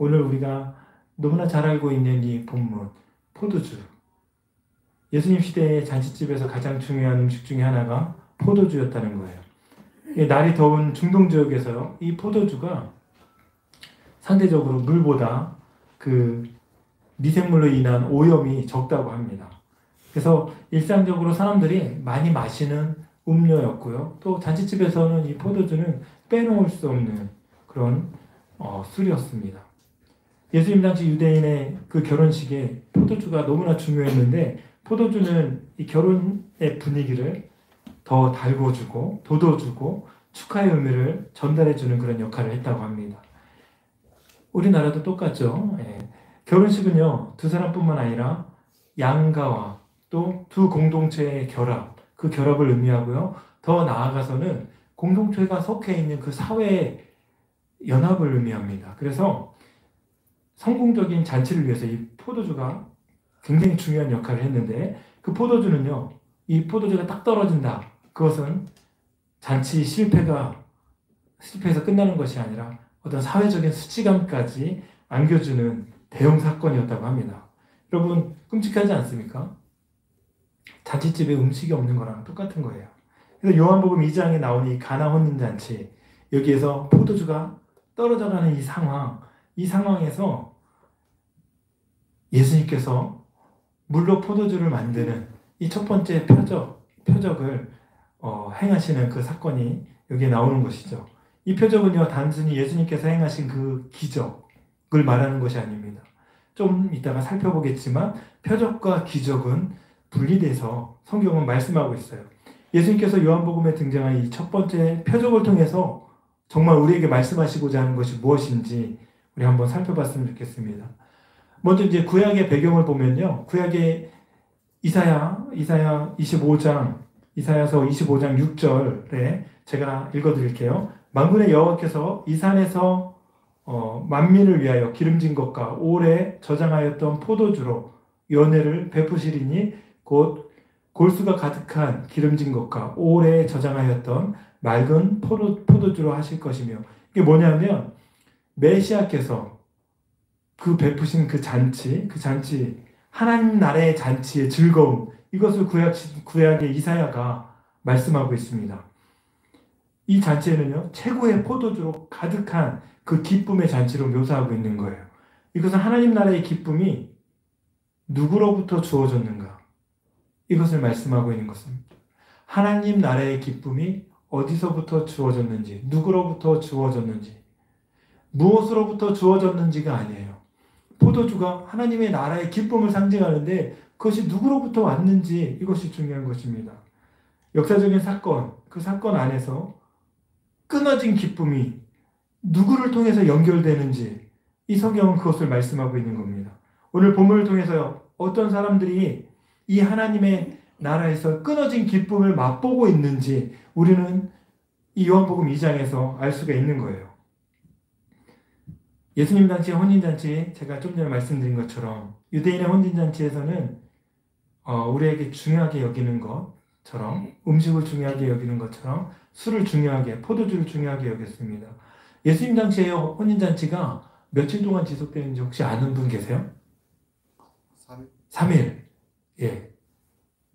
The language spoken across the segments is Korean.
오늘 우리가 너무나 잘 알고 있는 이 본문, 포도주. 예수님 시대의 잔치집에서 가장 중요한 음식 중에 하나가 포도주였다는 거예요. 이 날이 더운 중동 지역에서요, 이 포도주가 상대적으로 물보다 그 미생물로 인한 오염이 적다고 합니다. 그래서 일상적으로 사람들이 많이 마시는 음료였고요. 또 잔치집에서는 이 포도주는 빼놓을 수 없는 그런 술이었습니다. 예수님 당시 유대인의 그 결혼식에 포도주가 너무나 중요했는데, 포도주는 이 결혼의 분위기를 더 달궈주고 돋워주고 축하의 의미를 전달해주는 그런 역할을 했다고 합니다. 우리나라도 똑같죠. 예. 결혼식은요, 두 사람뿐만 아니라 양가와 또 두 공동체의 결합, 그 결합을 의미하고요. 더 나아가서는 공동체가 속해 있는 그 사회의 연합을 의미합니다. 그래서 성공적인 잔치를 위해서 이 포도주가 굉장히 중요한 역할을 했는데, 그 포도주는요, 이 포도주가 딱 떨어진다. 그것은 잔치 실패해서 끝나는 것이 아니라 어떤 사회적인 수치감까지 안겨주는 대형 사건이었다고 합니다. 여러분, 끔찍하지 않습니까? 잔치집에 음식이 없는 거랑 똑같은 거예요. 그래서 요한복음 2장에 나오는 이 가나 혼인잔치, 여기에서 포도주가 떨어져가는 이 상황에서 예수님께서 물로 포도주를 만드는 이 첫 번째 표적을 행하시는 그 사건이 여기에 나오는 것이죠. 이 표적은요, 단순히 예수님께서 행하신 그 기적을 말하는 것이 아닙니다. 좀 이따가 살펴보겠지만 표적과 기적은 분리돼서 성경은 말씀하고 있어요. 예수님께서 요한복음에 등장한 이 첫 번째 표적을 통해서 정말 우리에게 말씀하시고자 하는 것이 무엇인지 우리 한번 살펴봤으면 좋겠습니다. 먼저 이제 구약의 배경을 보면요, 구약의 이사야서 25장 6절에 제가 읽어드릴게요. 만군의 여호와께서 이 산에서 만민을 위하여 기름진 것과 오래 저장하였던 포도주로 연회를 베푸시리니 곧 골수가 가득한 기름진 것과 오래 저장하였던 맑은 포도주로 하실 것이며, 이게 뭐냐면 메시아께서 그 베푸신 그 잔치, 하나님 나라의 잔치의 즐거움, 이것을 구약의 이사야가 말씀하고 있습니다. 이 잔치에는요, 최고의 포도주로 가득한 그 기쁨의 잔치로 묘사하고 있는 거예요. 이것은 하나님 나라의 기쁨이 누구로부터 주어졌는가? 이것을 말씀하고 있는 것입니다. 하나님 나라의 기쁨이 어디서부터 주어졌는지, 누구로부터 주어졌는지, 무엇으로부터 주어졌는지가 아니에요. 포도주가 하나님의 나라의 기쁨을 상징하는데 그것이 누구로부터 왔는지, 이것이 중요한 것입니다. 역사적인 사건, 그 사건 안에서 끊어진 기쁨이 누구를 통해서 연결되는지, 이 성경은 그것을 말씀하고 있는 겁니다. 오늘 본문을 통해서 어떤 사람들이 이 하나님의 나라에서 끊어진 기쁨을 맛보고 있는지 우리는 이 요한복음 2장에서 알 수가 있는 거예요. 예수님 당시의 혼인잔치, 제가 좀 전에 말씀드린 것처럼 유대인의 혼인잔치에서는 우리에게 중요하게 여기는 것처럼, 음식을 중요하게 여기는 것처럼 술을 중요하게, 포도주를 중요하게 여겼습니다. 예수님 당시의 혼인잔치가 며칠 동안 지속되는지 혹시 아는 분 계세요? 3일. 예.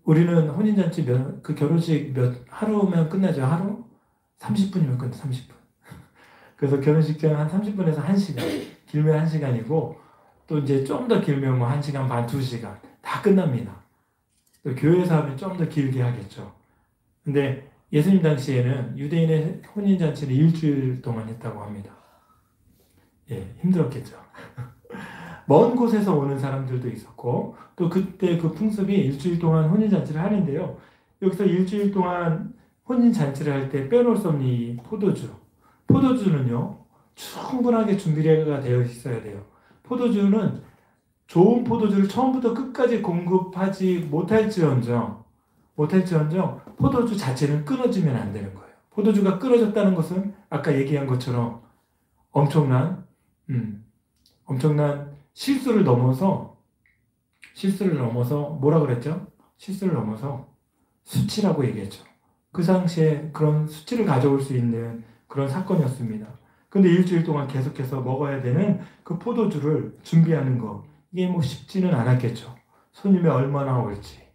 우리는 혼인잔치 그 결혼식 하루면 끝나죠. 하루? 30분이면 끝나, 30분. 그래서 결혼식장은 한 30분에서 1시간, 길면 1시간이고, 또 이제 좀 더 길면 뭐 1시간 반, 2시간 다 끝납니다. 또 교회에서 하면 좀 더 길게 하겠죠. 근데 예수님 당시에는 유대인의 혼인잔치를 일주일 동안 했다고 합니다. 예, 힘들었겠죠. 먼 곳에서 오는 사람들도 있었고, 또 그때 그 풍습이 일주일 동안 혼인잔치를 하는데요. 여기서 일주일 동안 혼인잔치를 할 때 빼놓을 수 없는 이 포도주는요, 충분하게 준비가 되어 있어야 돼요. 포도주는 좋은 포도주를 처음부터 끝까지 공급하지 못할지언정 포도주 자체는 끊어지면 안 되는 거예요. 포도주가 끊어졌다는 것은 아까 얘기한 것처럼 엄청난 실수를 넘어서 뭐라 그랬죠? 실수를 넘어서 수치라고 얘기했죠. 그 당시에 그런 수치를 가져올 수 있는 그런 사건이었습니다. 근데 일주일 동안 계속해서 먹어야 되는 그 포도주를 준비하는 거, 이게 뭐 쉽지는 않았겠죠. 손님이 얼마나 올지.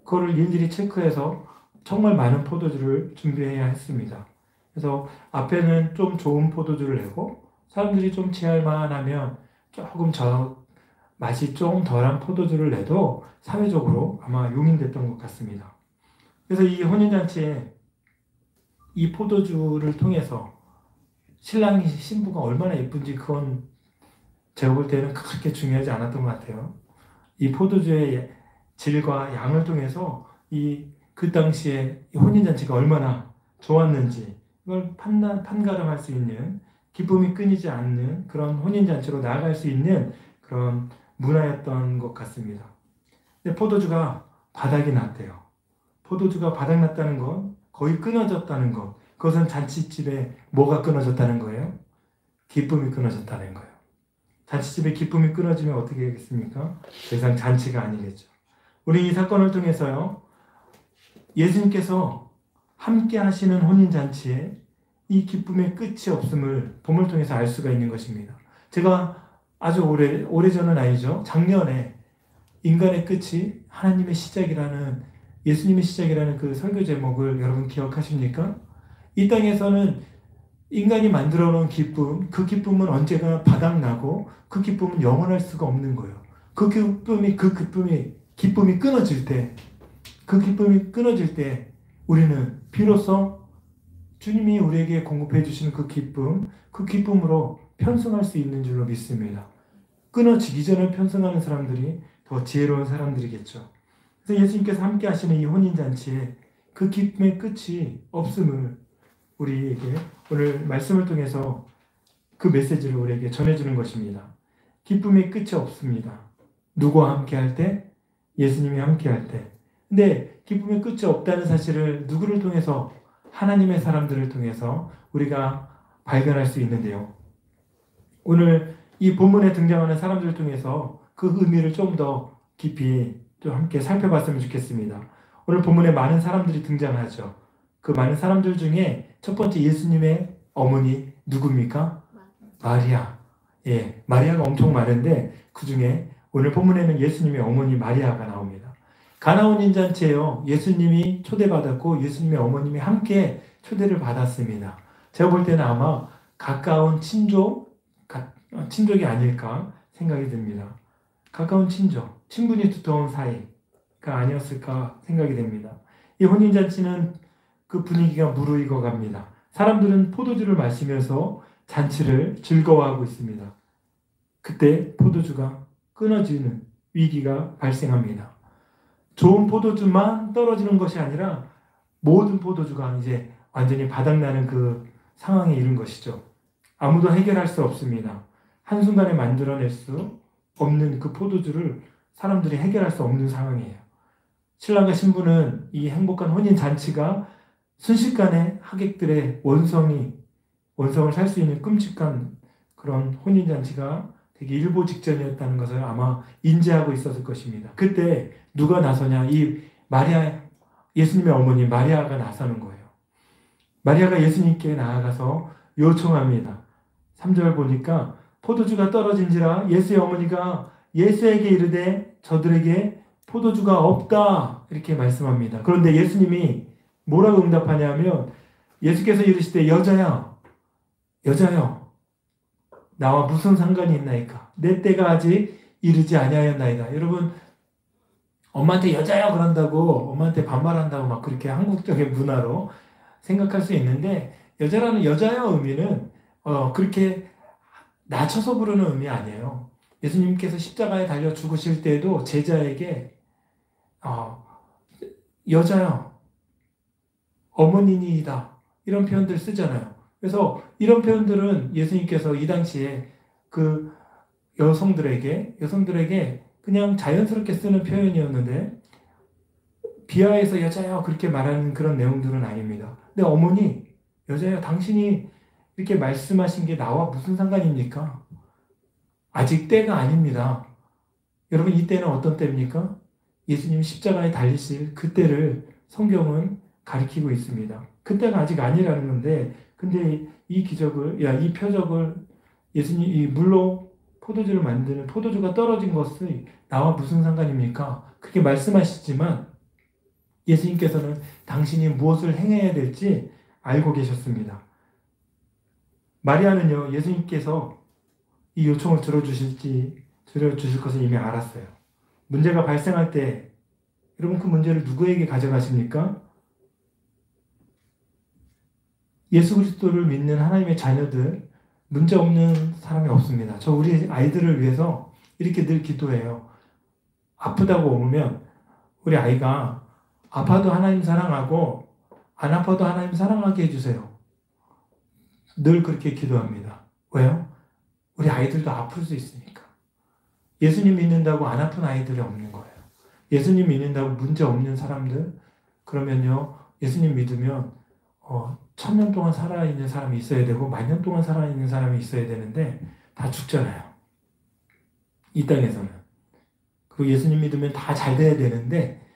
그거를 일일이 체크해서 정말 많은 포도주를 준비해야 했습니다. 그래서 앞에는 좀 좋은 포도주를 내고 사람들이 좀 취할만 하면 조금 맛이 좀 덜한 포도주를 내도 사회적으로 아마 용인됐던 것 같습니다. 그래서 이 혼인잔치에 이 포도주를 통해서 신랑이 신부가 얼마나 예쁜지 그건 제가 볼 때는 그렇게 중요하지 않았던 것 같아요. 이 포도주의 질과 양을 통해서 그 당시에 이 혼인잔치가 얼마나 좋았는지 이걸 판가름할 수 있는, 기쁨이 끊이지 않는 그런 혼인잔치로 나아갈 수 있는 그런 문화였던 것 같습니다. 근데 포도주가 바닥이 났대요. 포도주가 바닥났다는 건 거의 끊어졌다는 것. 그것은 잔치집에 뭐가 끊어졌다는 거예요? 기쁨이 끊어졌다는 거예요. 잔치집에 기쁨이 끊어지면 어떻게 하겠습니까? 더 이상 잔치가 아니겠죠. 우리 이 사건을 통해서요, 예수님께서 함께 하시는 혼인잔치에 이 기쁨의 끝이 없음을 봄을 통해서 알 수가 있는 것입니다. 제가 아주 오래전은 아니죠. 작년에 인간의 끝이 하나님의 시작이라는, 예수님의 시작이라는 그 설교 제목을 여러분 기억하십니까? 이 땅에서는 인간이 만들어 놓은 기쁨, 그 기쁨은 언제가 바닥나고 그 기쁨은 영원할 수가 없는 거예요. 기쁨이 끊어질 때, 그 기쁨이 끊어질 때 우리는 비로소 주님이 우리에게 공급해 주시는 그 기쁨으로 편승할 수 있는 줄로 믿습니다. 끊어지기 전에 편승하는 사람들이 더 지혜로운 사람들이겠죠. 그래서 예수님께서 함께 하시는 이 혼인잔치에 그 기쁨의 끝이 없음을 우리에게 오늘 말씀을 통해서 그 메시지를 우리에게 전해주는 것입니다. 기쁨의 끝이 없습니다. 누구와 함께 할 때? 예수님이 함께 할 때. 근데 기쁨의 끝이 없다는 사실을 누구를 통해서? 하나님의 사람들을 통해서 우리가 발견할 수 있는데요. 오늘 이 본문에 등장하는 사람들을 통해서 그 의미를 좀 더 깊이 좀 함께 살펴봤으면 좋겠습니다. 오늘 본문에 많은 사람들이 등장하죠. 그 많은 사람들 중에 첫 번째 예수님의 어머니 누굽니까? 마리아. 예, 마리아가 엄청 많은데 그 중에 오늘 본문에는 예수님의 어머니 마리아가 나옵니다. 가나 혼인잔치에요. 예수님이 초대받았고 예수님의 어머님이 함께 초대를 받았습니다. 제가 볼 때는 아마 가까운 친족이 아닐까 생각이 듭니다. 가까운 친분이 두터운 사이가 아니었을까 생각이 됩니다. 이 혼인잔치는 그 분위기가 무르익어 갑니다. 사람들은 포도주를 마시면서 잔치를 즐거워하고 있습니다. 그때 포도주가 끊어지는 위기가 발생합니다. 좋은 포도주만 떨어지는 것이 아니라 모든 포도주가 이제 완전히 바닥나는 그 상황에 이른 것이죠. 아무도 해결할 수 없습니다. 한순간에 만들어낼 수 없는 그 포도주를 사람들이 해결할 수 없는 상황이에요. 신랑과 신부는 이 행복한 혼인잔치가 순식간에 하객들의 원성을 살 수 있는 끔찍한 그런 혼인잔치가 되게 일보 직전이었다는 것을 아마 인지하고 있었을 것입니다. 그때 누가 나서냐? 이 예수님의 어머니 마리아가 나서는 거예요. 마리아가 예수님께 나아가서 요청합니다. 3절 보니까 포도주가 떨어진지라 예수의 어머니가 예수에게 이르되 저들에게 포도주가 없다 이렇게 말씀합니다. 그런데 예수님이 뭐라고 응답하냐면 예수께서 이르시되 여자여 나와 무슨 상관이 있나이까? 내 때가 아직 이르지 아니하였나이다. 여러분 엄마한테 여자여 그런다고 엄마한테 반말한다고 막 그렇게 한국적인 문화로 생각할 수 있는데 여자라는 여자여 의미는 그렇게 낮춰서 부르는 의미 아니에요. 예수님께서 십자가에 달려 죽으실 때에도 제자에게 여자여 어머니이다 이런 표현들 쓰잖아요. 그래서 이런 표현들은 예수님께서 이 당시에 그 여성들에게 그냥 자연스럽게 쓰는 표현이었는데 비하해서 여자여 그렇게 말하는 그런 내용들은 아닙니다. 근데 어머니 여자여 당신이 이렇게 말씀하신 게 나와 무슨 상관입니까? 아직 때가 아닙니다. 여러분 이 때는 어떤 때입니까? 예수님 십자가에 달리실 그 때를 성경은 가리키고 있습니다. 그때가 아직 아니라는 건데, 근데 이 기적을, 이 표적을 예수님 이 물로 포도주를 만드는 포도주가 떨어진 것이 나와 무슨 상관입니까? 그렇게 말씀하시지만 예수님께서는 당신이 무엇을 행해야 될지 알고 계셨습니다. 마리아는요, 예수님께서 이 요청을 들어주실 것을 이미 알았어요. 문제가 발생할 때, 여러분 그 문제를 누구에게 가져가십니까? 예수 그리스도를 믿는 하나님의 자녀들, 문제 없는 사람이 없습니다. 저 우리 아이들을 위해서 이렇게 늘 기도해요. 아프다고 오면 우리 아이가 아파도 하나님 사랑하고 안 아파도 하나님 사랑하게 해주세요. 늘 그렇게 기도합니다. 왜요? 우리 아이들도 아플 수 있으니까. 예수님 믿는다고 안 아픈 아이들이 없는 거예요. 예수님 믿는다고 문제 없는 사람들, 그러면요, 예수님 믿으면 1000년 동안 살아있는 사람이 있어야 되고 10,000년 동안 살아있는 사람이 있어야 되는데 다 죽잖아요. 이 땅에서는. 그리고 예수님 믿으면 다 잘 돼야 되는데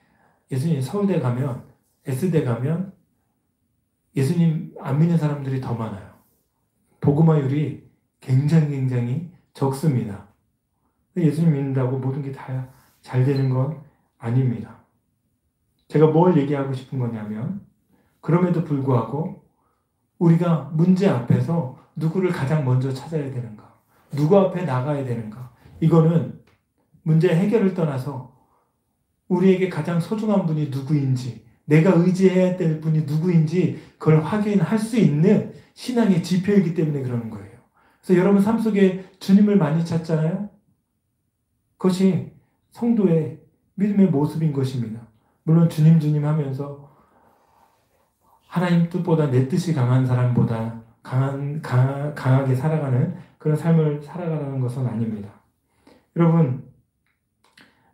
예수님 서울대 가면, S대 가면 예수님 안 믿는 사람들이 더 많아요. 복음화율이 굉장히 적습니다. 예수님 믿는다고 모든 게 다 잘 되는 건 아닙니다. 제가 뭘 얘기하고 싶은 거냐면, 그럼에도 불구하고 우리가 문제 앞에서 누구를 가장 먼저 찾아야 되는가? 누구 앞에 나가야 되는가? 이거는 문제 해결을 떠나서 우리에게 가장 소중한 분이 누구인지, 내가 의지해야 될 분이 누구인지 그걸 확인할 수 있는 신앙의 지표이기 때문에 그러는 거예요. 그래서 여러분 삶 속에 주님을 많이 찾잖아요? 그것이 성도의 믿음의 모습인 것입니다. 물론 주님 하면서 하나님 뜻보다 내 뜻이 강한 사람보다 강하게 살아가는 그런 삶을 살아가는 것은 아닙니다. 여러분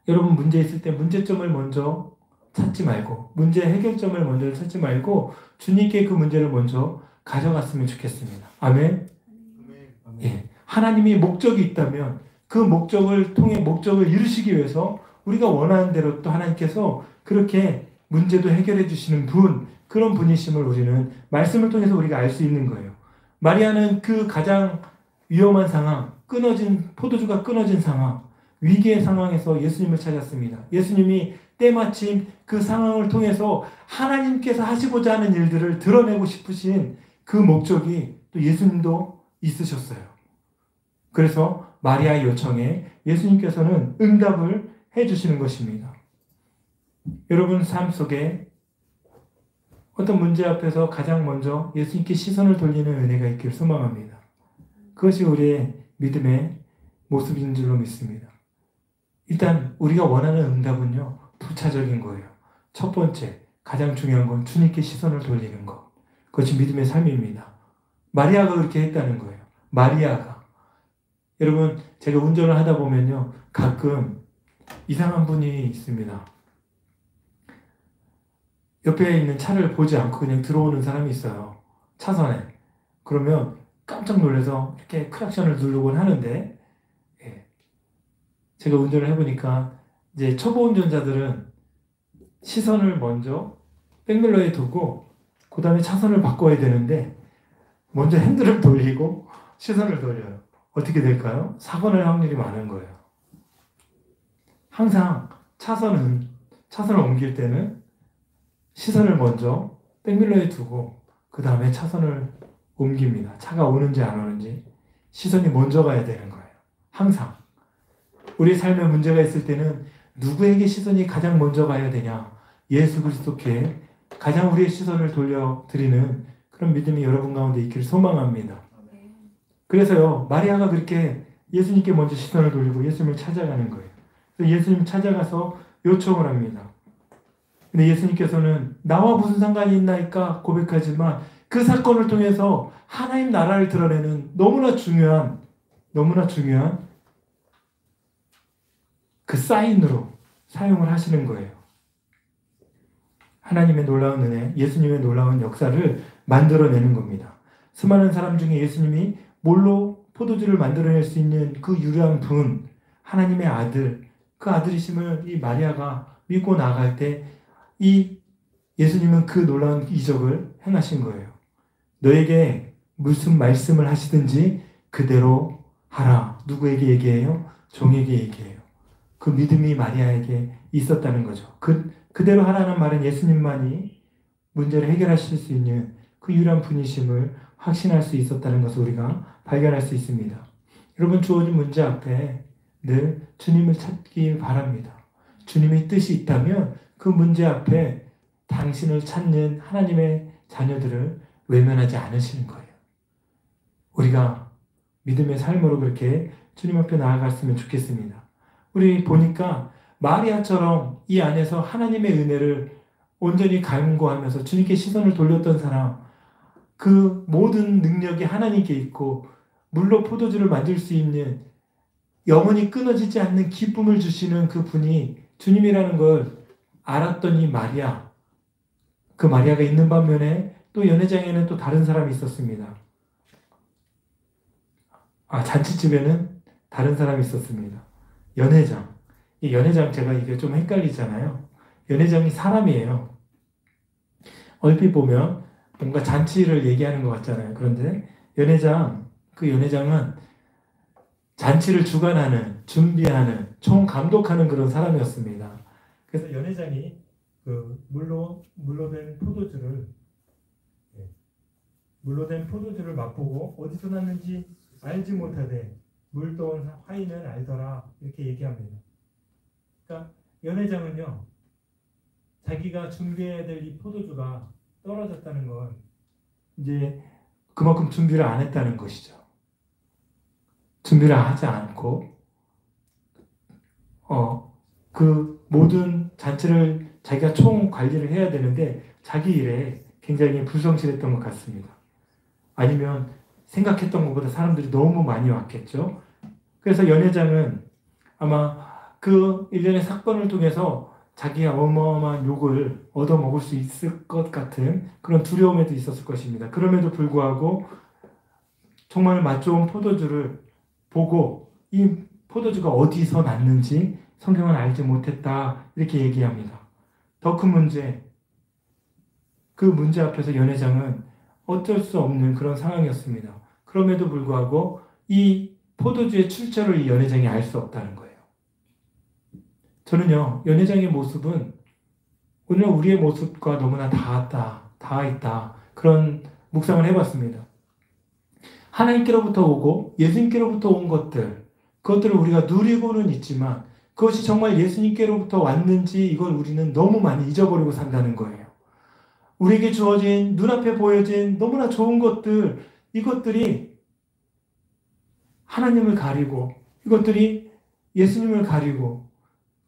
문제 있을 때 문제점을 먼저 찾지 말고, 문제 해결점을 먼저 찾지 말고 주님께 그 문제를 먼저 가져갔으면 좋겠습니다. 아멘? 예. 하나님이 목적이 있다면 그 목적을 통해 목적을 이루시기 위해서 우리가 원하는 대로 또 하나님께서 그렇게 문제도 해결해 주시는 그런 분이심을 우리는 말씀을 통해서 우리가 알 수 있는 거예요. 마리아는 그 가장 위험한 상황, 포도주가 끊어진 상황, 위기의 상황에서 예수님을 찾았습니다. 예수님이 때마침 그 상황을 통해서 하나님께서 하시고자 하는 일들을 드러내고 싶으신 그 목적이 또 예수님도 있으셨어요. 그래서 마리아의 요청에 예수님께서는 응답을 해주시는 것입니다. 여러분 삶 속에 어떤 문제 앞에서 가장 먼저 예수님께 시선을 돌리는 은혜가 있기를 소망합니다. 그것이 우리의 믿음의 모습인 줄로 믿습니다. 일단 우리가 원하는 응답은요, 부차적인 거예요. 첫 번째, 가장 중요한 건 주님께 시선을 돌리는 것. 그것이 믿음의 삶입니다. 마리아가 그렇게 했다는 거예요. 마리아가. 여러분, 제가 운전을 하다 보면요, 가끔 이상한 분이 있습니다. 옆에 있는 차를 보지 않고 그냥 들어오는 사람이 있어요. 차선에. 그러면 깜짝 놀라서 이렇게 크락션을 누르곤 하는데, 제가 운전을 해보니까 이제 초보 운전자들은 시선을 먼저 백밀러에 두고 그 다음에 차선을 바꿔야 되는데 먼저 핸들을 돌리고 시선을 돌려요. 어떻게 될까요? 사고 날 확률이 많은 거예요. 항상 차선을 옮길 때는 시선을 먼저 백밀러에 두고 그 다음에 차선을 옮깁니다. 차가 오는지 안 오는지 시선이 먼저 가야 되는 거예요. 항상. 우리 삶에 문제가 있을 때는 누구에게 시선이 가장 먼저 가야 되냐? 예수 그리스도께 가장 우리의 시선을 돌려드리는 그런 믿음이 여러분 가운데 있기를 소망합니다. 그래서요, 마리아가 그렇게 예수님께 먼저 시선을 돌리고 예수님을 찾아가는 거예요. 그래서 예수님 찾아가서 요청을 합니다. 근데 예수님께서는 나와 무슨 상관이 있나이까 고백하지만 그 사건을 통해서 하나님 나라를 드러내는 너무나 중요한 그 사인으로 사용을 하시는 거예요. 하나님의 놀라운 은혜, 예수님의 놀라운 역사를 만들어내는 겁니다. 수많은 사람 중에 예수님이 뭘로 포도주를 만들어낼 수 있는 그 유일한 분, 하나님의 아들, 그 아들이심을 이 마리아가 믿고 나갈 때 이 예수님은 그 놀라운 이적을 행하신 거예요. 너에게 무슨 말씀을 하시든지 그대로 하라. 누구에게 얘기해요? 종에게 얘기해요. 그 믿음이 마리아에게 있었다는 거죠. 그대로 하라는 말은 예수님만이 문제를 해결하실 수 있는 그 유일한 분이심을 확신할 수 있었다는 것을 우리가 발견할 수 있습니다. 여러분, 주어진 문제 앞에 늘 주님을 찾기 바랍니다. 주님의 뜻이 있다면 그 문제 앞에 당신을 찾는 하나님의 자녀들을 외면하지 않으시는 거예요. 우리가 믿음의 삶으로 그렇게 주님 앞에 나아갔으면 좋겠습니다. 우리 보니까 마리아처럼 이 안에서 하나님의 은혜를 온전히 갈구하면서 주님께 시선을 돌렸던 사람, 그 모든 능력이 하나님께 있고 물로 포도주를 만들 수 있는 영원히 끊어지지 않는 기쁨을 주시는 그 분이 주님이라는 걸 알았던 이 마리아, 그 마리아가 있는 반면에 또 연회장에는 또 다른 사람이 있었습니다. 잔치집에는 다른 사람이 있었습니다. 연회장. 이 연회장, 제가 이게 좀 헷갈리잖아요. 연회장이 사람이에요. 얼핏 보면 뭔가 잔치를 얘기하는 것 같잖아요. 그런데 그 연회장은 잔치를 주관하는, 준비하는, 총감독하는 그런 사람이었습니다. 그래서 연회장이 물로 된 포도주를 맛보고 어디서 났는지 알지 못하되 물 떠온 화인은 알더라, 이렇게 얘기합니다. 그러니까 연회장은요, 자기가 준비해야 될 이 포도주가 떨어졌다는 건 이제 그만큼 준비를 안 했다는 것이죠. 준비를 하지 않고 그 모든 잔치를 자기가 총 관리를 해야 되는데 자기 일에 굉장히 불성실했던 것 같습니다. 아니면 생각했던 것보다 사람들이 너무 많이 왔겠죠. 그래서 연회장은 아마 그 일련의 사건을 통해서 자기가 어마어마한 욕을 얻어먹을 수 있을 것 같은 그런 두려움에도 있었을 것입니다. 그럼에도 불구하고 정말 맛 좋은 포도주를 보고 이 포도주가 어디서 났는지 성경은 알지 못했다, 이렇게 얘기합니다. 더 큰 문제, 그 문제 앞에서 연회장은 어쩔 수 없는 그런 상황이었습니다. 그럼에도 불구하고 이 포도주의 출처를 이 연회장이 알 수 없다는 거예요. 저는요, 연회장의 모습은 오늘 우리의 모습과 너무나 닿아 있다, 그런 묵상을 해봤습니다. 하나님께로부터 오고 예수님께로부터 온 그것들을 우리가 누리고는 있지만 그것이 정말 예수님께로부터 왔는지 이걸 우리는 너무 많이 잊어버리고 산다는 거예요. 우리에게 주어진, 눈앞에 보여진 너무나 좋은 것들, 이것들이 하나님을 가리고, 이것들이 예수님을 가리고,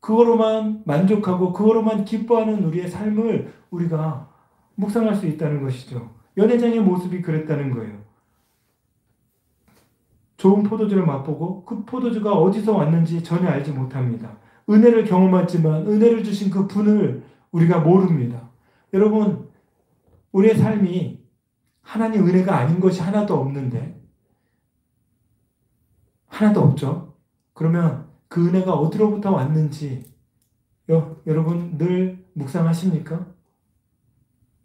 그거로만 만족하고 그거로만 기뻐하는 우리의 삶을 우리가 묵상할 수 있다는 것이죠. 연회장의 모습이 그랬다는 거예요. 좋은 포도주를 맛보고 그 포도주가 어디서 왔는지 전혀 알지 못합니다. 은혜를 경험했지만 은혜를 주신 그 분을 우리가 모릅니다. 여러분, 우리의 삶이 하나님 은혜가 아닌 것이 하나도 없는데, 하나도 없죠. 그러면 그 은혜가 어디로부터 왔는지 여러분 늘 묵상하십니까?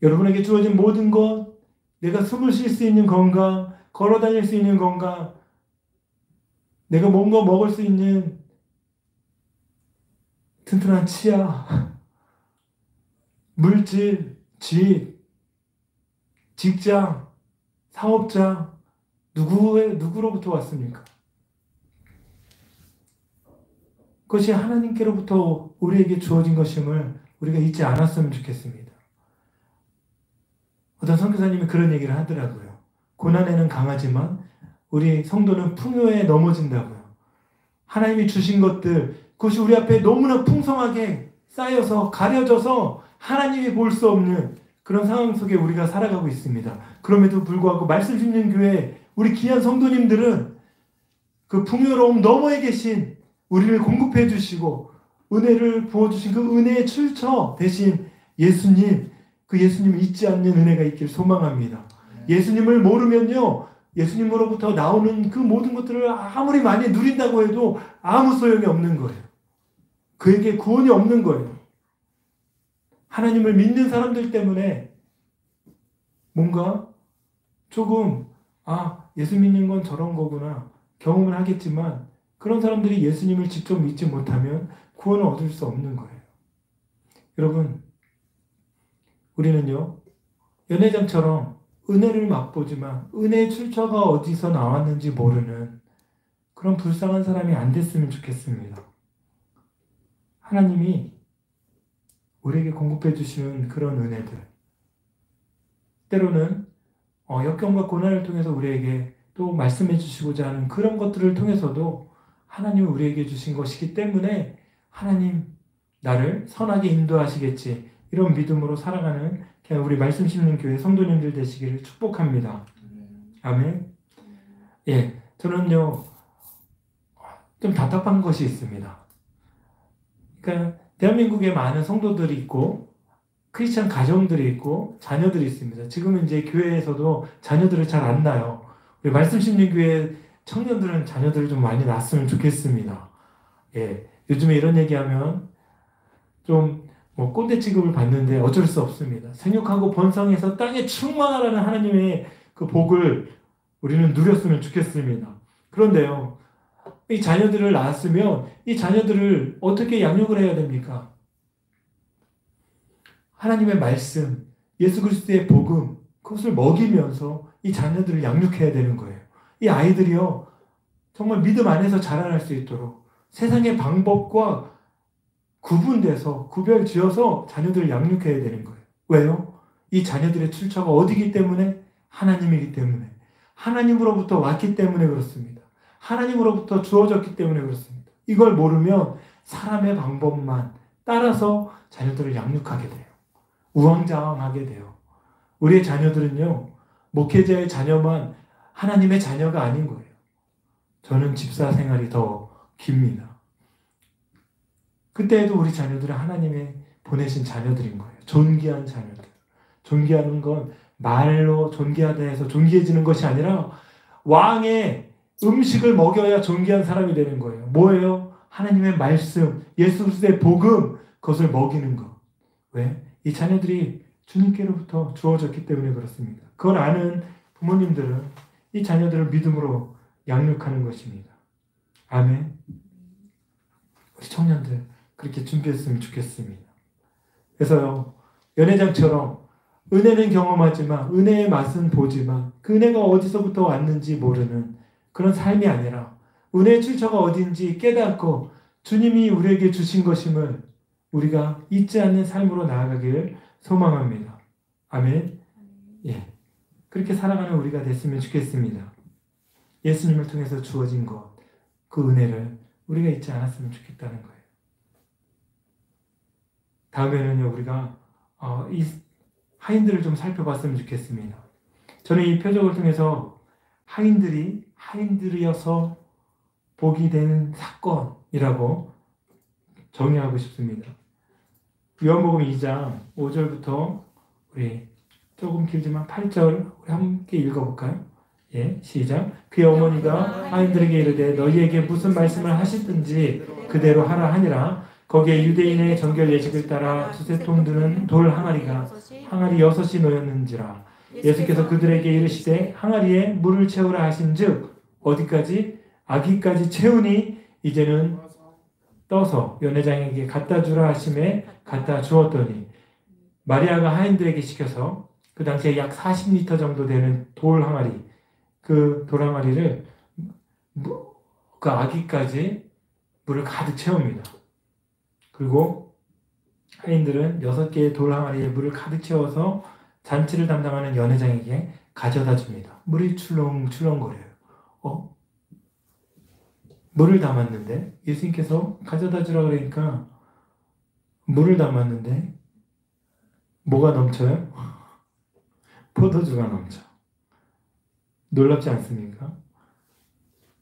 여러분에게 주어진 모든 것, 내가 숨을 쉴 수 있는 건강, 걸어 다닐 수 있는 건강, 내가 뭔가 먹을 수 있는 튼튼한 치아, 물질, 집, 직장, 사업장, 누구로부터 왔습니까? 그것이 하나님께로부터 우리에게 주어진 것임을 우리가 잊지 않았으면 좋겠습니다. 어떤 선교사님이 그런 얘기를 하더라고요. 고난에는 강하지만 우리 성도는 풍요에 넘어진다고요. 하나님이 주신 것들, 그것이 우리 앞에 너무나 풍성하게 쌓여서 가려져서 하나님이 볼 수 없는 그런 상황 속에 우리가 살아가고 있습니다. 그럼에도 불구하고 말씀 듣는 교회 우리 귀한 성도님들은 그 풍요로움 너머에 계신 우리를 공급해 주시고 은혜를 부어주신 그 은혜의 출처 대신 예수님, 그 예수님을 잊지 않는 은혜가 있길 소망합니다. 예수님을 모르면요, 예수님으로부터 나오는 그 모든 것들을 아무리 많이 누린다고 해도 아무 소용이 없는 거예요. 그에게 구원이 없는 거예요. 하나님을 믿는 사람들 때문에 뭔가 조금 예수 믿는 건 저런 거구나 경험을 하겠지만 그런 사람들이 예수님을 직접 믿지 못하면 구원을 얻을 수 없는 거예요. 여러분, 우리는요 연회장처럼 은혜를 맛보지만 은혜의 출처가 어디서 나왔는지 모르는 그런 불쌍한 사람이 안 됐으면 좋겠습니다. 하나님이 우리에게 공급해 주시는 그런 은혜들, 때로는 역경과 고난을 통해서 우리에게 또 말씀해 주시고자 하는 그런 것들을 통해서도 하나님이 우리에게 주신 것이기 때문에 하나님 나를 선하게 인도하시겠지, 이런 믿음으로 살아가는 그냥 우리 말씀 심는 교회 성도님들 되시기를 축복합니다. 아멘. 예, 저는요 좀 답답한 것이 있습니다. 그러니까 대한민국에 많은 성도들이 있고 크리스찬 가정들이 있고 자녀들이 있습니다. 지금은 이제 교회에서도 자녀들을 잘 안 낳아요. 우리 말씀 심는 교회 청년들은 자녀들을 좀 많이 낳았으면 좋겠습니다. 예, 요즘에 이런 얘기하면 좀 꼰대 취급을 받는데 어쩔 수 없습니다. 생육하고 번성해서 땅에 충만하라는 하나님의 그 복을 우리는 누렸으면 좋겠습니다. 그런데요, 이 자녀들을 낳았으면 이 자녀들을 어떻게 양육을 해야 됩니까? 하나님의 말씀, 예수 그리스도의 복음, 그것을 먹이면서 이 자녀들을 양육해야 되는 거예요. 이 아이들이요 정말 믿음 안에서 자라날 수 있도록 세상의 방법과 구분돼서 구별지어서 자녀들을 양육해야 되는 거예요. 왜요? 이 자녀들의 출처가 어디기 때문에? 하나님이기 때문에, 하나님으로부터 왔기 때문에 그렇습니다. 하나님으로부터 주어졌기 때문에 그렇습니다. 이걸 모르면 사람의 방법만 따라서 자녀들을 양육하게 돼요. 우왕좌왕하게 돼요. 우리의 자녀들은요 목회자의 자녀만 하나님의 자녀가 아닌 거예요. 저는 집사 생활이 더 깁니다. 그때에도 우리 자녀들은 하나님의 보내신 자녀들인 거예요. 존귀한 자녀들. 존귀하는 건 말로 존귀하다 해서 존귀해지는 것이 아니라 왕의 음식을 먹여야 존귀한 사람이 되는 거예요. 뭐예요? 하나님의 말씀, 예수 그리스도의 복음, 그것을 먹이는 것. 왜? 이 자녀들이 주님께로부터 주어졌기 때문에 그렇습니다. 그걸 아는 부모님들은 이 자녀들을 믿음으로 양육하는 것입니다. 아멘. 우리 청년들 그렇게 준비했으면 좋겠습니다. 그래서요 연회장처럼 은혜는 경험하지만 은혜의 맛은 보지만 그 은혜가 어디서부터 왔는지 모르는 그런 삶이 아니라 은혜의 출처가 어딘지 깨닫고 주님이 우리에게 주신 것임을 우리가 잊지 않는 삶으로 나아가기를 소망합니다. 아멘. 예, 그렇게 살아가는 우리가 됐으면 좋겠습니다. 예수님을 통해서 주어진 것, 그 은혜를 우리가 잊지 않았으면 좋겠다는 거예요. 다음에는요 우리가 이 하인들을 좀 살펴봤으면 좋겠습니다. 저는 이 표적을 통해서 하인들이어서 복이 되는 사건이라고 정의하고 싶습니다. 요한복음 2장 5절부터 우리 조금 길지만 8절 우리 함께 읽어볼까요? 예, 시작. 그의 어머니가 하인들에게 이르되 너희에게 무슨 말씀을 하시든지 그대로 하라 하니라. 거기에 유대인의 정결 예식을 따라 두세 통 드는 돌 항아리 6이 놓였는지라. 예수께서 그들에게 이르시되 항아리에 물을 채우라 하신즉 어디까지? 아기까지 채우니 이제는 떠서 연회장에게 갖다 주라 하심에 갖다 주었더니 마리아가 하인들에게 시켜서 그 당시에 약 40리터 정도 되는 돌 항아리, 그 돌 항아리를 그 아기까지 물을 가득 채웁니다. 그리고 하인들은 6개의 돌 항아리에 물을 가득 채워서 잔치를 담당하는 연회장에게 가져다 줍니다. 물이 출렁출렁거려요. 물을 담았는데 예수님께서 가져다 주라 그러니까 물을 담았는데 뭐가 넘쳐요? 포도주가 넘쳐. 놀랍지 않습니까?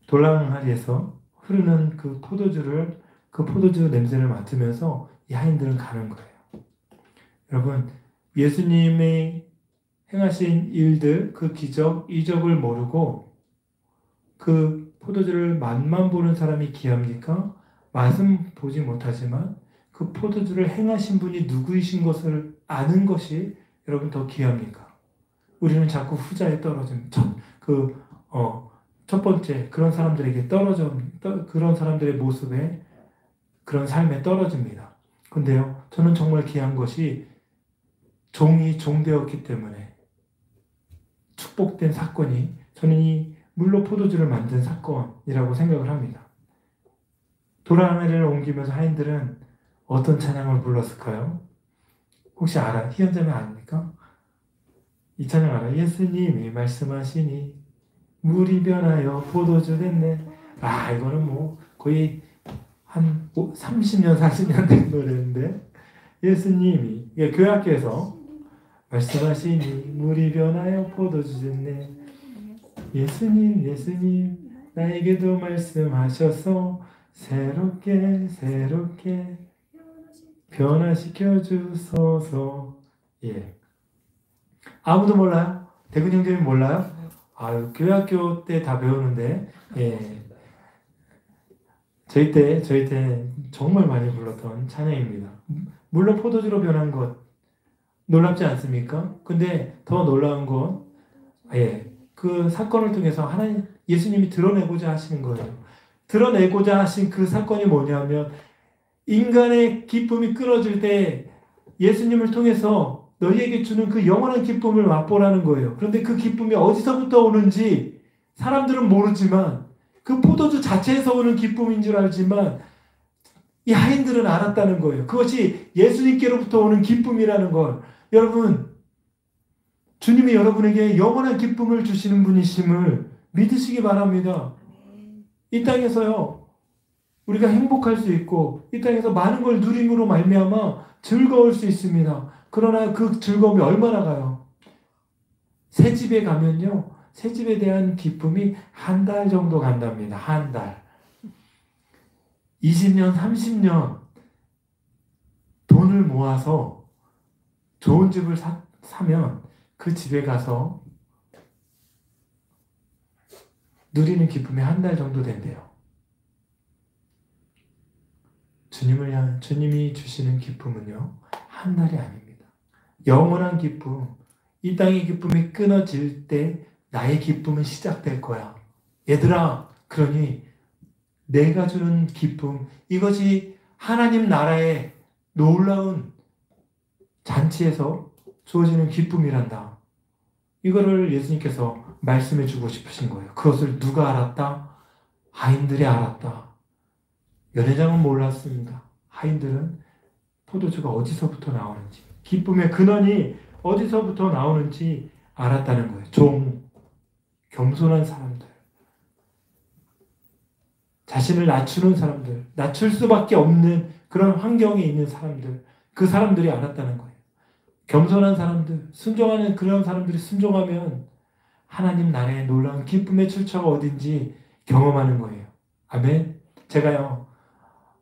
돌 항아리에서 흐르는 그 포도주 냄새를 맡으면서 이 하인들은 가는 거예요. 여러분, 예수님의 행하신 일들, 그 기적, 이적을 모르고 그 포도주를 맛만 보는 사람이 귀합니까? 맛은 보지 못하지만 그 포도주를 행하신 분이 누구이신 것을 아는 것이 여러분 더 귀합니까? 우리는 자꾸 후자에 떨어집니다. 첫 번째 그런 사람들에게 그런 사람들의 모습에 그런 삶에 떨어집니다. 근데요, 저는 정말 귀한 것이 종이 종되었기 때문에 축복된 사건이 저는 이 물로 포도주를 만든 사건이라고 생각을 합니다. 도라매를 옮기면서 하인들은 어떤 찬양을 불렀을까요? 혹시 알아요? 희연자매 아닙니까? 이 찬양 알아요? 예수님이 말씀하시니 물이 변하여 포도주 됐네. 이거는 뭐 거의 한 30년, 40년 된 노래인데, 예수님이 교회학교에서 말씀하시니 물이 변하여 포도주 됐네. 예수님 나에게도 말씀하셔서 새롭게 변화시켜 주소서. 아무도 몰라요? 대근 형제님 몰라요? 교회학교 때 다 배우는데, 저희 때 정말 많이 불렀던 찬양입니다. 물론 포도주로 변한 것 놀랍지 않습니까? 근데 더 놀라운 건 그 사건을 통해서 예수님이 드러내고자 하시는 거예요. 드러내고자 하신 그 사건이 뭐냐면, 인간의 기쁨이 끊어질 때 예수님을 통해서 너희에게 주는 그 영원한 기쁨을 맛보라는 거예요. 그런데 그 기쁨이 어디서부터 오는지 사람들은 모르지만, 그 포도주 자체에서 오는 기쁨인 줄 알지만 이 하인들은 알았다는 거예요. 그것이 예수님께로부터 오는 기쁨이라는 걸. 여러분, 주님이 여러분에게 영원한 기쁨을 주시는 분이심을 믿으시기 바랍니다. 이 땅에서요, 우리가 행복할 수 있고 이 땅에서 많은 걸 누림으로 말미암아 즐거울 수 있습니다. 그러나 그 즐거움이 얼마나 가요? 새 집에 가면요, 새 집에 대한 기쁨이 한 달 정도 간답니다. 한 달. 20년, 30년 돈을 모아서 좋은 집을 사면 그 집에 가서 누리는 기쁨이 한 달 정도 된대요. 주님이 주시는 기쁨은요, 한 달이 아닙니다. 영원한 기쁨. 이 땅의 기쁨이 끊어질 때 나의 기쁨은 시작될 거야. 얘들아, 그러니 내가 주는 기쁨, 이것이 하나님 나라의 놀라운 잔치에서 주어지는 기쁨이란다. 이거를 예수님께서 말씀해 주고 싶으신 거예요. 그것을 누가 알았다? 하인들이 알았다. 연회장은 몰랐습니다. 하인들은 포도주가 어디서부터 나오는지, 기쁨의 근원이 어디서부터 나오는지 알았다는 거예요. 겸손한 사람들, 자신을 낮추는 사람들, 낮출 수밖에 없는 그런 환경에 있는 사람들, 그 사람들이 알았다는 거예요. 겸손한 사람들, 순종하는 그런 사람들이 순종하면 하나님 나라의 놀라운 기쁨의 출처가 어딘지 경험하는 거예요. 아멘. 제가요,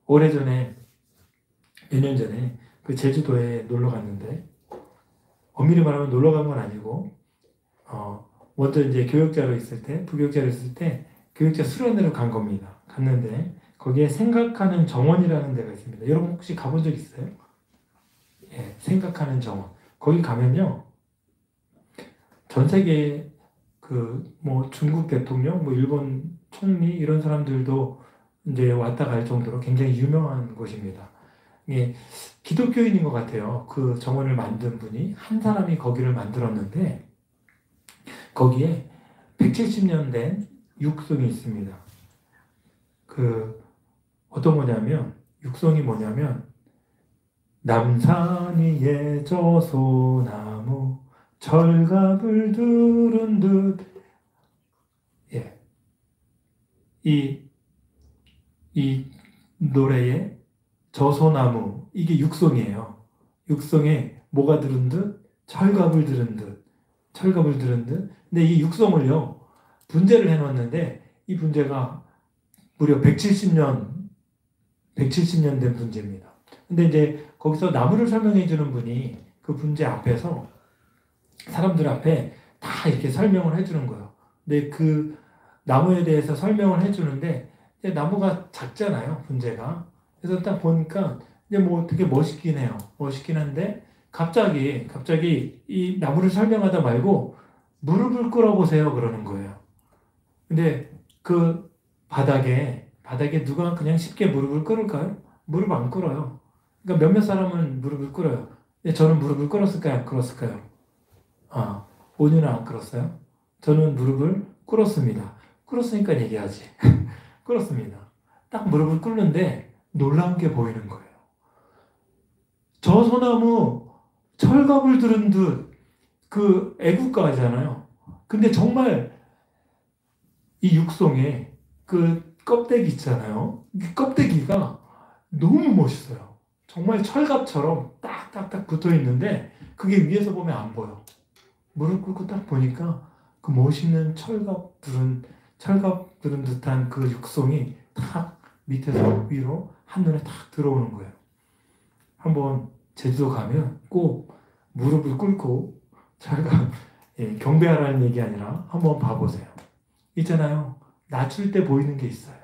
오래전에, 몇 년 전에 그 제주도에 놀러 갔는데, 엄밀히 말하면 놀러 간 건 아니고, 먼저 이제 교역자로 있을 때, 부교역자로 있을 때 교역자 수련회로 간 겁니다. 갔는데 거기에 생각하는 정원이라는 데가 있습니다. 여러분 혹시 가본 적 있어요? 생각하는 정원. 거기 가면요, 전 세계 중국 대통령, 일본 총리 이런 사람들도 이제 왔다 갈 정도로 굉장히 유명한 곳입니다. 기독교인인 것 같아요. 그 정원을 만든 분이, 한 사람이 거기를 만들었는데 거기에 170년 된 육성이 있습니다. 어떤 거냐면, 육성이 뭐냐면, 남산 위에 저소나무 철갑을 두른 듯. 이 노래에 저소나무, 이게 육성이에요. 육성에 뭐가 들은 듯? 철갑을 들은 듯. 근데 이 육성을요, 분재를 해놨는데, 이 분재가 무려 170년 된 분재입니다. 근데 이제 거기서 나무를 설명해 주는 분이 그 분재 앞에서 사람들 앞에 다 이렇게 설명을 해주는 거예요. 근데 그 나무에 대해서 설명을 해주는데, 나무가 작잖아요, 분재가. 그래서 딱 보니까 이제 뭐 되게 멋있긴 해요. 멋있긴 한데 갑자기 이 나무를 설명하다 말고 무릎을 꿇어보세요 그러는 거예요. 근데 그 바닥에 누가 그냥 쉽게 무릎을 꿇을까요? 무릎 안 꿇어요. 그러니까 몇몇 사람은 무릎을 꿇어요. 근데 저는 무릎을 꿇었을까요? 안 꿇었을까요? 아, 본인은 안 꿇었어요? 저는 무릎을 꿇었습니다. 꿇었으니까 얘기하지. 꿇었습니다. 딱 무릎을 꿇는데 놀라운 게 보이는 거예요. 저 소나무 철갑을 들은 듯 그 애국가잖아요. 근데 정말 이 육송에 그 껍데기 있잖아요. 이 껍데기가 너무 멋있어요. 정말 철갑처럼 딱딱딱 붙어 있는데 그게 위에서 보면 안 보여. 무릎 꿇고 딱 보니까 그 멋있는 철갑 들은 듯한 그 육송이 탁 밑에서 위로 한눈에 탁 들어오는 거예요. 한번 제주도 가면 꼭 무릎을 꿇고 철갑 경배하라는 얘기 아니라 한번 봐보세요. 있잖아요. 낮출 때 보이는 게 있어요.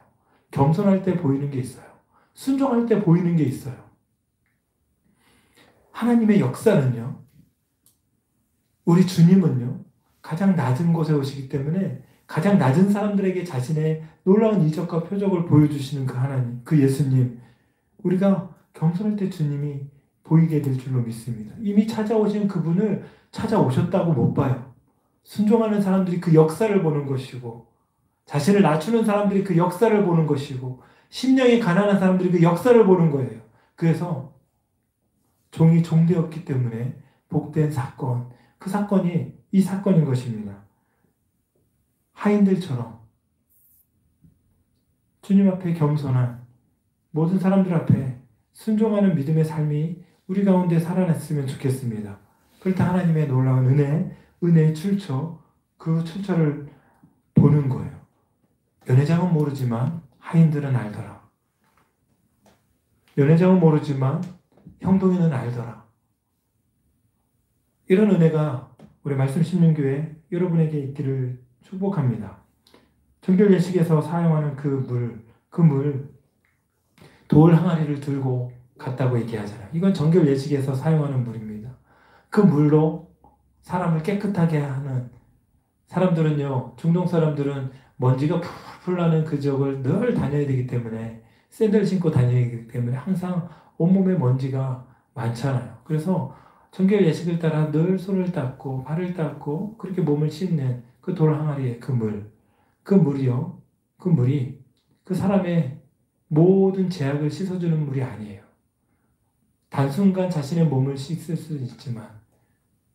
겸손할 때 보이는 게 있어요. 순종할 때 보이는 게 있어요. 하나님의 역사는요. 우리 주님은요. 가장 낮은 곳에 오시기 때문에 가장 낮은 사람들에게 자신의 놀라운 이적과 표적을 보여주시는 그 하나님, 그 예수님. 우리가 겸손할 때 주님이 보이게 될 줄로 믿습니다. 이미 찾아오신 그분을 찾아오셨다고 못 봐요. 순종하는 사람들이 그 역사를 보는 것이고 자신을 낮추는 사람들이 그 역사를 보는 것이고 심령이 가난한 사람들이 그 역사를 보는 거예요. 그래서 종이 종되었기 때문에 복된 사건, 그 사건이 이 사건인 것입니다. 하인들처럼 주님 앞에 겸손한 모든 사람들 앞에 순종하는 믿음의 삶이 우리 가운데 살아났으면 좋겠습니다. 그럴 때 하나님의 놀라운 은혜의 출처, 그 출처를 보는 거예요. 연회장은 모르지만 하인들은 알더라. 연회장은 모르지만 형동이는 알더라. 이런 은혜가 우리 말씀 심령교회 여러분에게 있기를 축복합니다. 정결 예식에서 사용하는 그 물, 돌 항아리를 들고 갔다고 얘기하잖아요. 이건 정결 예식에서 사용하는 물입니다. 그 물로 사람을 깨끗하게 하는 사람들은요, 중동 사람들은 먼지가 풀풀 나는 그 지역을 늘 다녀야 되기 때문에 샌들 신고 다녀야 되기 때문에 항상 온몸에 먼지가 많잖아요. 그래서 정결 예식을 따라 늘 손을 닦고 발을 닦고 그렇게 몸을 씻는 그 돌 항아리의 그 물이 그 사람의 모든 죄악을 씻어주는 물이 아니에요. 단순간 자신의 몸을 씻을 수 있지만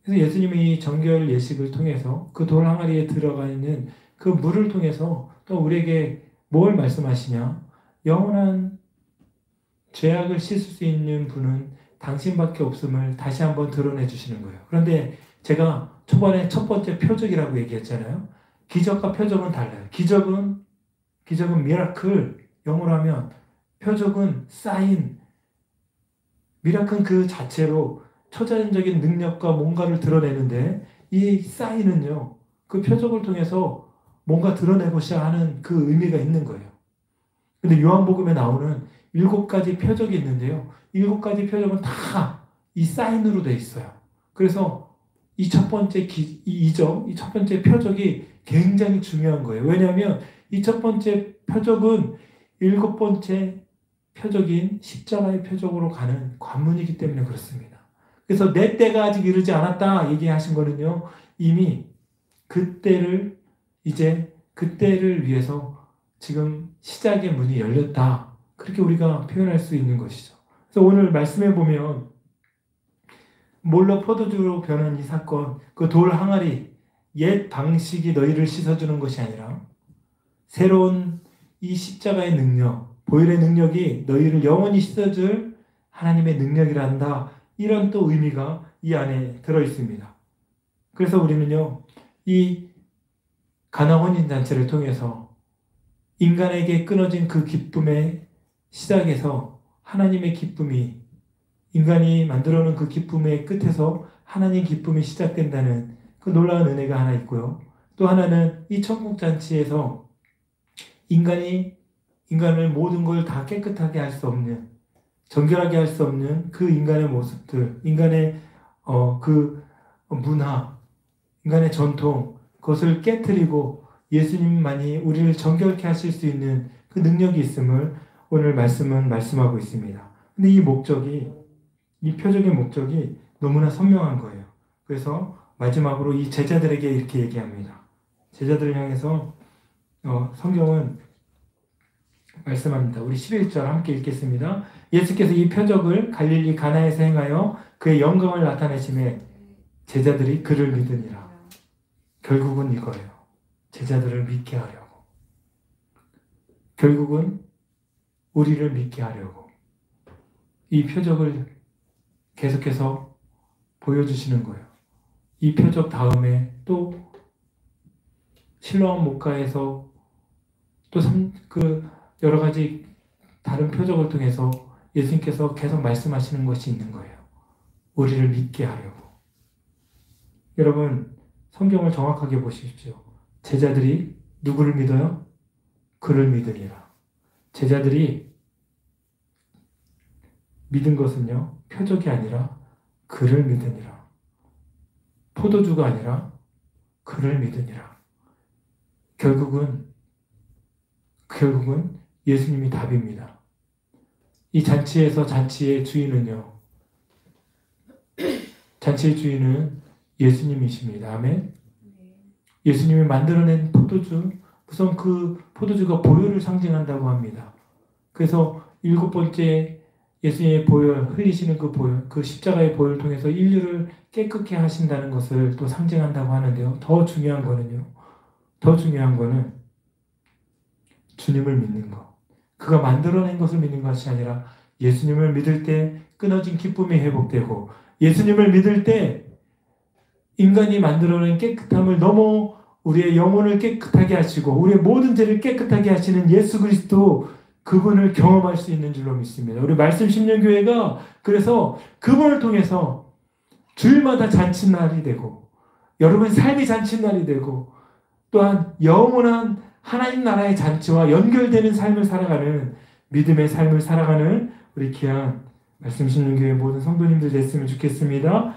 그래서 예수님이 정결 예식을 통해서 그 돌 항아리에 들어가 있는 그 물을 통해서 또 우리에게 뭘 말씀하시냐? 영원한 죄악을 씻을 수 있는 분은 당신밖에 없음을 다시 한번 드러내 주시는 거예요. 그런데 제가 초반에 첫 번째 표적이라고 얘기했잖아요. 기적과 표적은 달라요. 기적은 미라클, 영어로 하면 표적은 사인, 미라클은 그 자체로 초자연적인 능력과 뭔가를 드러내는데 이 사인은요. 그 표적을 통해서 뭔가 드러내고자 하는 그 의미가 있는 거예요. 근데 요한복음에 나오는 7가지 표적이 있는데요. 7가지 표적은 다 이 사인으로 돼 있어요. 그래서 이 첫 번째 이 첫 번째 표적이 굉장히 중요한 거예요. 왜냐하면 이 첫 번째 표적은 7번째 표적인 십자가의 표적으로 가는 관문이기 때문에 그렇습니다. 그래서 내 때가 아직 이르지 않았다 얘기하신 거는요. 이미 그때를 위해서 지금 시작의 문이 열렸다. 그렇게 우리가 표현할 수 있는 것이죠. 그래서 오늘 말씀해 보면 몰로 포도주로 변한 이 사건, 그 돌 항아리, 옛 방식이 너희를 씻어주는 것이 아니라 새로운 이 십자가의 능력, 보혈의 능력이 너희를 영원히 씻어줄 하나님의 능력이란다. 이런 또 의미가 이 안에 들어 있습니다. 그래서 우리는요, 이 가나 혼인잔치를 통해서 인간에게 끊어진 그 기쁨의 시작에서 하나님의 기쁨이 인간이 만들어 놓은 그 기쁨의 끝에서 하나님 기쁨이 시작된다는 그 놀라운 은혜가 하나 있고요. 또 하나는 이 천국잔치에서 인간을 모든 걸 다 깨끗하게 할 수 없는 정결하게 할 수 없는 그 인간의 모습들, 인간의 그 문화, 인간의 전통, 그것을 깨트리고 예수님만이 우리를 정결케 하실 수 있는 그 능력이 있음을 오늘 말씀은 말씀하고 있습니다. 근데 이 목적이, 이 표적의 목적이 너무나 선명한 거예요. 그래서 마지막으로 이 제자들에게 이렇게 얘기합니다. 제자들을 향해서 성경은 말씀합니다. 우리 11절 함께 읽겠습니다. 예수께서 이 표적을 갈릴리 가나에서 행하여 그의 영광을 나타내심에 제자들이 그를 믿으니라. 결국은 이거예요. 제자들을 믿게 하려고. 결국은 우리를 믿게 하려고. 이 표적을 계속해서 보여주시는 거예요. 이 표적 다음에 또 실로암 목가에서 또 여러 가지 다른 표적을 통해서 예수님께서 계속 말씀하시는 것이 있는 거예요. 우리를 믿게 하려고. 여러분, 성경을 정확하게 보십시오. 제자들이 누구를 믿어요? 그를 믿으리라. 제자들이 믿은 것은요, 표적이 아니라 그를 믿으니라. 포도주가 아니라 그를 믿으니라. 결국은 예수님이 답입니다. 이 잔치에서 잔치의 주인은요, 잔치의 주인은 예수님이십니다. 아멘. 예수님이 만들어낸 포도주, 우선 그 포도주가 보혈을 상징한다고 합니다. 그래서 7번째 예수님의 보혈, 흘리시는 그 보혈, 그 십자가의 보혈을 통해서 인류를 깨끗게 하신다는 것을 또 상징한다고 하는데요. 더 중요한 거는 주님을 믿는 것. 그가 만들어낸 것을 믿는 것이 아니라 예수님을 믿을 때 끊어진 기쁨이 회복되고, 예수님을 믿을 때 인간이 만들어낸 깨끗함을 넘어 우리의 영혼을 깨끗하게 하시고 우리의 모든 죄를 깨끗하게 하시는 예수 그리스도, 그분을 경험할 수 있는 줄로 믿습니다. 우리 말씀 심령교회가 그래서 그분을 통해서 주일마다 잔칫날이 되고, 여러분 삶이 잔칫날이 되고, 또한 영원한 하나님 나라의 잔치와 연결되는 삶을 살아가는, 믿음의 삶을 살아가는 우리 귀한 말씀 심령교회 모든 성도님들 됐으면 좋겠습니다.